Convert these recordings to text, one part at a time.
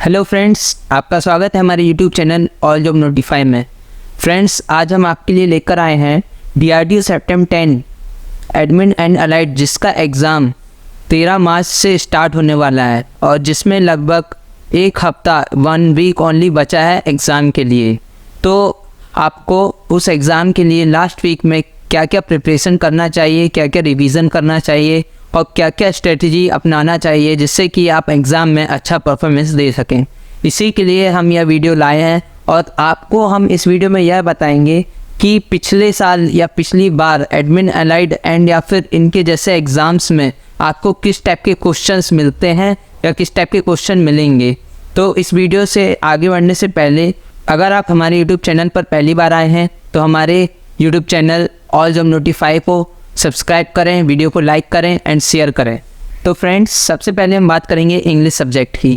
Hello friends, आपका स्वागत है हमारे YouTube channel all job notify में। फ्रेंड्स, आज हम आपके लिए लेकर आए हैं DRDO September 10 admin and allied, जिसका एग्ज़ाम 13 मार्च से स्टार्ट होने वाला है और जिसमें लगभग एक हफ्ता 1 वीक ओनली बचा है एग्ज़ाम के लिए। तो आपको उस एग्ज़ाम के लिए लास्ट वीक में क्या क्या प्रिपरेशन करना चाहिए, क्या क्या रिवीजन करना चाहिए और क्या क्या स्ट्रेटजी अपनाना चाहिए जिससे कि आप एग्ज़ाम में अच्छा परफॉर्मेंस दे सकें, इसी के लिए हम यह वीडियो लाए हैं। और आपको हम इस वीडियो में यह बताएंगे कि पिछले साल या पिछली बार एडमिन अलाइड एंड या फिर इनके जैसे एग्ज़ाम्स में आपको किस टाइप के क्वेश्चंस मिलते हैं या किस टाइप के क्वेश्चन मिलेंगे। तो इस वीडियो से आगे बढ़ने से पहले अगर आप हमारे यूट्यूब चैनल पर पहली बार आए हैं तो हमारे YouTube channel all job notify को सब्सक्राइब करें, वीडियो को लाइक करें एंड शेयर करें। तो फ्रेंड्स, सबसे पहले हम बात करेंगे इंग्लिश सब्जेक्ट की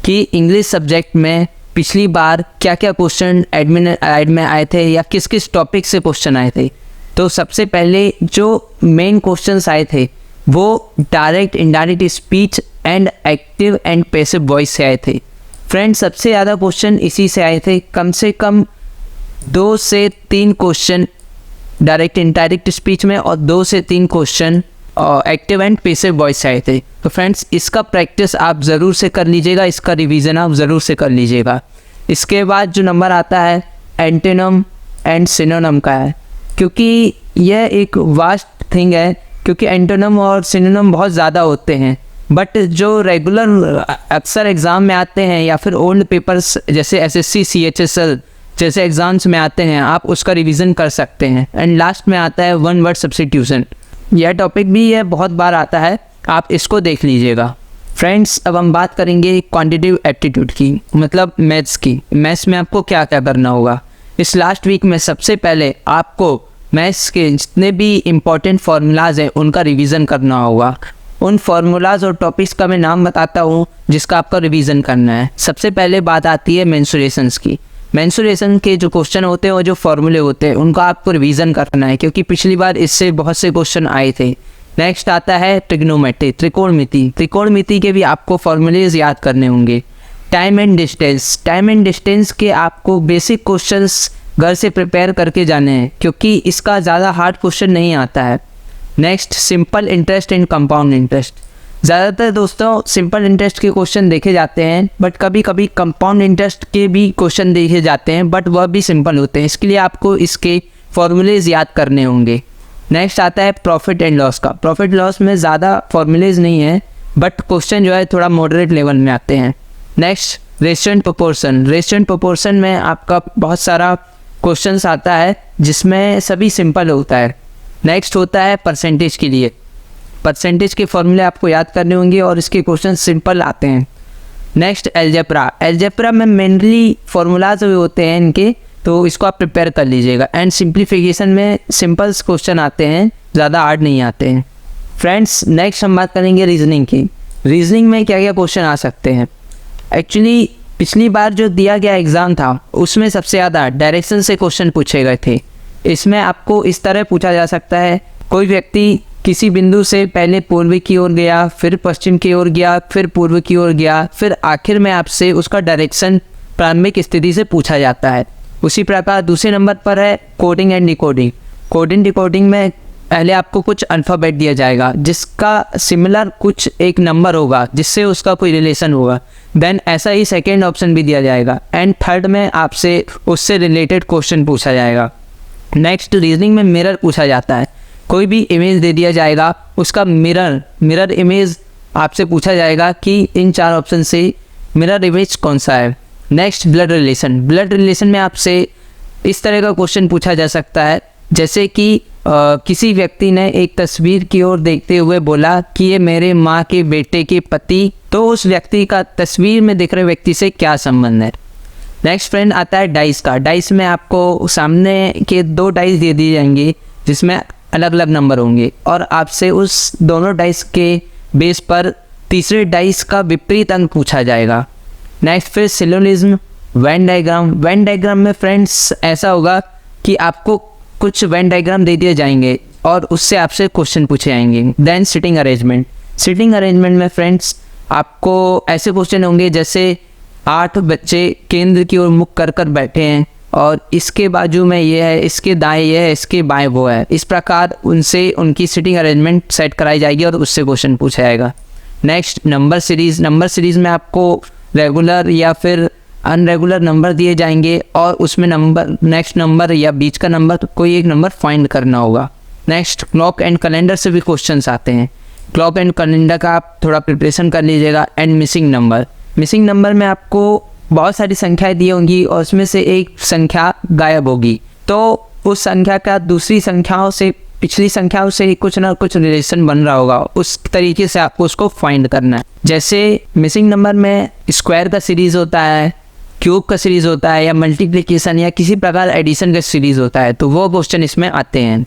कि इंग्लिश सब्जेक्ट में पिछली बार क्या क्या क्वेश्चन एडमिन अलाइड में आए थे या किस किस टॉपिक से क्वेश्चन आए थे। तो सबसे पहले जो मेन क्वेश्चंस आए थे वो direct indirect speech and active and passive voice से आए थे। फ्रेंड्स, सबसे ज़्यादा क्वेश्चन इसी से आए थे, कम से कम 2 से 3 क्वेश्चन डायरेक्ट इनडायरेक्ट स्पीच में और 2 से 3 question active and passive voice से आए थे। तो फ्रेंड्स, इसका प्रैक्टिस आप ज़रूर से कर लीजिएगा, इसका रिवीजन आप ज़रूर से कर लीजिएगा। इसके बाद जो नंबर आता है एंटोनिम एंड सिनोनिम का है, क्योंकि यह एक वास्ट थिंग है, क्योंकि एंटोनिम और सिनोनिम बहुत ज़्यादा होते हैं, बट जो रेगुलर अक्सर एग्ज़ाम में आते हैं या फिर ओल्ड पेपर्स जैसे SSC CHSL जैसे एग्ज़ाम्स में आते हैं, आप उसका रिवीजन कर सकते हैं। एंड लास्ट में आता है वन वर्ड सब्स्टिट्यूशन, यह टॉपिक भी यह बहुत बार आता है, आप इसको देख लीजिएगा। फ्रेंड्स, अब हम बात करेंगे क्वांटिटेटिव एप्टीट्यूड की, मतलब मैथ्स की। मैथ्स में आपको क्या क्या करना होगा इस लास्ट वीक में। सबसे पहले आपको मैथ्स के जितने भी इम्पॉर्टेंट फार्मूलाज हैं उनका रिवीजन करना होगा। उन फार्मूलाज और टॉपिक्स का मैं नाम बताता हूँ जिसका आपका रिवीजन करना है। सबसे पहले बात आती है मेंसुरेशंस की। मेंसुरेशन के जो क्वेश्चन होते हैं और जो फॉर्मूले होते हैं उनका आपको रिवीजन करना है, क्योंकि पिछली बार इससे बहुत से क्वेश्चन आए थे। नेक्स्ट आता है ट्रिग्नोमेट्री, त्रिकोणमिति। त्रिकोणमिति के भी आपको फॉर्मूलेज याद करने होंगे। Time and distance, time and distance के आपको बेसिक क्वेश्चंस घर से प्रिपेयर करके जाने हैं, क्योंकि इसका ज़्यादा हार्ड क्वेश्चन नहीं आता है। Next simple interest and compound interest. ज़्यादातर दोस्तों सिंपल इंटरेस्ट के क्वेश्चन देखे जाते हैं, बट कभी कभी कंपाउंड इंटरेस्ट के भी क्वेश्चन देखे जाते हैं, बट वह भी सिंपल होते हैं। इसके लिए आपको इसके फॉर्मूलेज याद करने होंगे। नेक्स्ट आता है प्रॉफिट एंड लॉस का। प्रॉफिट लॉस में ज़्यादा फॉर्मूलेज नहीं है, बट क्वेश्चन जो है थोड़ा मॉडरेट लेवल में आते हैं। Next ratio and proportion. Ratio and proportion में आपका बहुत सारा क्वेश्चन आता है जिसमें सभी सिंपल होता है। नेक्स्ट होता है परसेंटेज के लिए। परसेंटेज के फॉर्मूले आपको याद करने होंगे और इसके क्वेश्चन सिंपल आते हैं। Next algebra. एलजेब्रा में मेनली फॉर्मूलाज होते हैं इनके, तो इसको आप प्रिपेयर कर लीजिएगा। एंड सिंप्लीफिकेशन में सिंपल्स क्वेश्चन आते हैं, ज़्यादा हार्ड नहीं आते हैं। फ्रेंड्स, नेक्स्ट हम बात करेंगे रीजनिंग की। रीजनिंग में क्या क्या क्वेश्चन आ सकते हैं। एक्चुअली पिछली बार जो दिया गया एग्ज़ाम था उसमें सबसे ज़्यादा डायरेक्शन से क्वेश्चन पूछे गए थे। इसमें आपको इस तरह पूछा जा सकता है, कोई व्यक्ति किसी बिंदु से पहले पूर्व की ओर गया, फिर पश्चिम की ओर गया, फिर पूर्व की ओर गया, फिर आखिर में आपसे उसका डायरेक्शन प्रारंभिक स्थिति से पूछा जाता है। उसी प्रकार दूसरे नंबर पर है coding and decoding. Coding decoding में पहले आपको कुछ अल्फ़ाबेट दिया जाएगा जिसका सिमिलर कुछ एक नंबर होगा जिससे उसका कोई रिलेशन होगा। देन ऐसा ही सेकेंड ऑप्शन भी दिया जाएगा एंड थर्ड में आपसे उससे रिलेटेड क्वेश्चन पूछा जाएगा। नेक्स्ट रीजनिंग में मिरर पूछा जाता है। कोई भी इमेज दे दिया जाएगा, उसका मिरर इमेज आपसे पूछा जाएगा कि इन 4 ऑप्शन से मिरर इमेज कौन सा है। Next blood relation. Blood relation में आपसे इस तरह का क्वेश्चन पूछा जा सकता है, जैसे कि किसी व्यक्ति ने एक तस्वीर की ओर देखते हुए बोला कि ये मेरे माँ के बेटे के पति, तो उस व्यक्ति का तस्वीर में दिख रहे व्यक्ति से क्या संबंध है। नेक्स्ट फ्रेंड आता है डाइस का। डाइस में आपको सामने के 2 डाइस दे दिए जाएंगे जिसमें अलग अलग नंबर होंगे और आपसे उस दोनों डाइस के बेस पर तीसरे डाइस का विपरीत अंक पूछा जाएगा। नेक्स्ट फिर सिलोनिज्म, वेन डायग्राम। वेन डायग्राम में फ्रेंड्स ऐसा होगा कि आपको कुछ वेन डायग्राम दे दिए जाएंगे और उससे आपसे क्वेश्चन पूछे जाएंगे। Then sitting arrangement. Sitting arrangement में फ्रेंड्स आपको ऐसे क्वेश्चन होंगे जैसे 8 बच्चे केंद्र की ओर मुख कर कर बैठे हैं और इसके बाजू में ये है, इसके दाएं ये है, इसके बाएं वो है। इस प्रकार उनसे उनकी सीटिंग अरेंजमेंट सेट कराई जाएगी और उससे क्वेश्चन पूछा जाएगा। Next number series. Number series में आपको रेगुलर या फिर अनरेगुलर नंबर दिए जाएंगे और उसमें नंबर, नेक्स्ट नंबर या बीच का नंबर, तो कोई एक नंबर फाइंड करना होगा। नेक्स्ट क्लॉक एंड कैलेंडर से भी क्वेश्चंस आते हैं। क्लॉक एंड कैलेंडर का आप थोड़ा प्रिपरेशन कर लीजिएगा। And missing number. Missing number में आपको बहुत सारी संख्याएं दी होंगी और उसमें से एक संख्या गायब होगी, तो उस संख्या का दूसरी संख्याओं से, पिछली संख्याओं से कुछ ना कुछ रिलेशन बन रहा होगा, उस तरीके से आपको उसको फाइंड करना है। जैसे मिसिंग नंबर में स्क्वायर का सीरीज़ होता है, क्यूब का सीरीज़ होता है, या मल्टीप्लिकेशन या किसी प्रकार एडिशन का सीरीज़ होता है, तो वो क्वेश्चन इसमें आते हैं।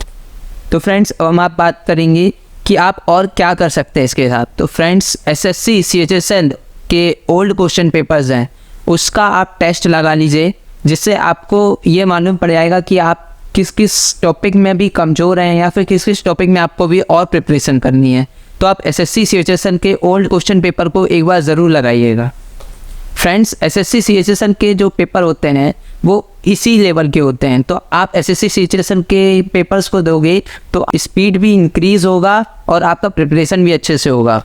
तो फ्रेंड्स हम आप बात करेंगे कि आप और क्या कर सकते हैं इसके साथ। तो फ्रेंड्स SSC CHSL के ओल्ड क्वेश्चन पेपर्स हैं, उसका आप टेस्ट लगा लीजिए, जिससे आपको ये मालूम पड़ जाएगा कि आप किस किस टॉपिक में भी कमज़ोर हैं या फिर किस किस टॉपिक में आपको भी और प्रिपरेशन करनी है। तो आप SSC CHSL के ओल्ड क्वेश्चन पेपर को एक बार ज़रूर लगाइएगा। फ्रेंड्स SSC CHSL के जो पेपर होते हैं वो इसी लेवल के होते हैं, तो आप SSC CHSL के पेपर्स को दोगे तो स्पीड भी इंक्रीज़ होगा और आपका प्रिपरेशन भी अच्छे से होगा।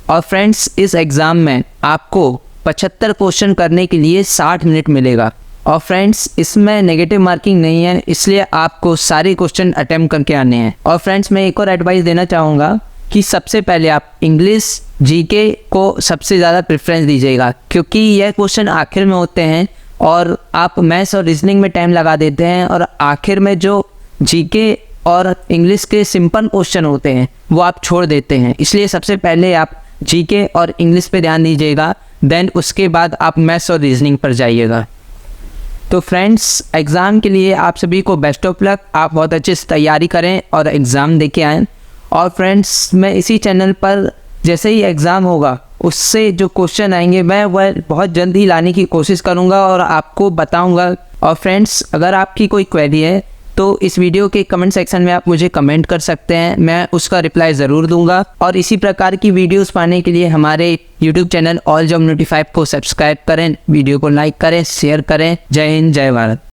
और फ्रेंड्स इस एग्ज़ाम में आपको 75 क्वेश्चन करने के लिए 60 मिनट मिलेगा। और फ्रेंड्स इसमें नेगेटिव मार्किंग नहीं है, इसलिए आपको सारे क्वेश्चन अटेम्प्ट करके आने हैं। और फ्रेंड्स मैं एक और एडवाइस देना चाहूँगा कि सबसे पहले आप इंग्लिश GK को सबसे ज़्यादा प्रेफरेंस दीजिएगा, क्योंकि यह क्वेश्चन आखिर में होते हैं और आप मैथ्स और रीजनिंग में टाइम लगा देते हैं और आखिर में जो GK और इंग्लिश के सिंपल क्वेश्चन होते हैं वो आप छोड़ देते हैं। इसलिए सबसे पहले आप GK और इंग्लिश पे ध्यान दीजिएगा, देन उसके बाद आप मैथ्स और रीजनिंग पर जाइएगा। तो फ्रेंड्स एग्ज़ाम के लिए आप सभी को बेस्ट ऑफ लक। आप बहुत अच्छे से तैयारी करें और एग्ज़ाम दे के आएँ। और फ्रेंड्स मैं इसी चैनल पर जैसे ही एग्ज़ाम होगा उससे जो क्वेश्चन आएंगे मैं वह बहुत जल्द ही लाने की कोशिश करूंगा और आपको बताऊंगा। और फ्रेंड्स अगर आपकी कोई क्वेरी है तो इस वीडियो के कमेंट सेक्शन में आप मुझे कमेंट कर सकते हैं, मैं उसका रिप्लाई ज़रूर दूंगा। और इसी प्रकार की वीडियोस पाने के लिए हमारे YouTube channel all job notified को सब्सक्राइब करें, वीडियो को लाइक करें, शेयर करें। जय हिंद, जय भारत।